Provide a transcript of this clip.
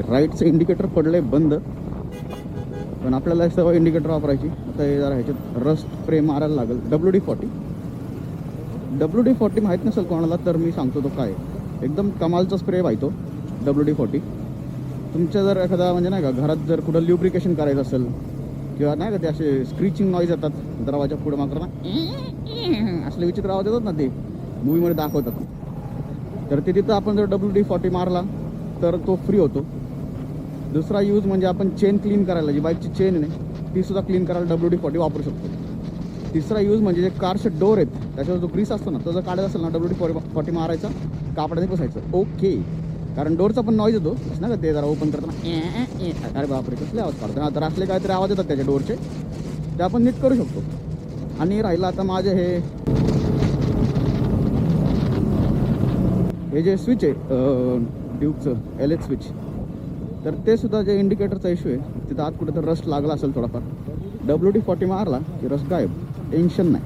राईटचं indicator पडले बंद, पण आपल्याला सवय इंडिकेटर वापरायची. आता हे जरा ह्याच्यात रस्ट स्प्रे मारायला लागेल. WD-40 माहीत नसेल कोणाला तर मी सांगतो तो काय, एकदम कमालचा स्प्रे आहे तो WD-40. तुमच्या जर एखादा म्हणजे नाही का घरात जर कुठं ल्युब्रिकेशन करायचं असेल किंवा नाही का ते असे स्क्रीचिंग नॉईज येतात दरवाजा पुढे मागताना, असले विचित्र आवाज येतात ना, ते मूवीमध्ये दाखवतात, तर ते तिथं आपण जर WD-40 मारला तर तो फ्री होतो. दुसरा यूज म्हणजे आपण चेन क्लीन करायला, जी बाईकची चेन आहे ती सुद्धा क्लीन करायला WD-40 वापरू शकतो. तिसरा यूज म्हणजे जे कारचे डोर आहेत त्याच्यावर जो ग्रीस असतो ना, तो जर काढायचा असेल ना WD-40 मारायचा, कापडाने पुसायचं. ओके, कारण डोरचा पण नॉईज येतो ना का, ते जरा ओपन करताना अरे बापरे कसले आवाज काढतो ना, तर असले काहीतरी आवाज येतात त्याच्या डोरचे, ते आपण नीट करू शकतो. आणि राहिलं आता माझे हे जे स्विच आहे ड्यूकचं LH स्विच, तर ते सुद्धा जे इंडिकेटरचा इश्यू आहे तिथं आत कुठं तर रस्ट लागला असेल थोडाफार, WD-40 मारला की रस्ट गायब, टेन्शन नाही.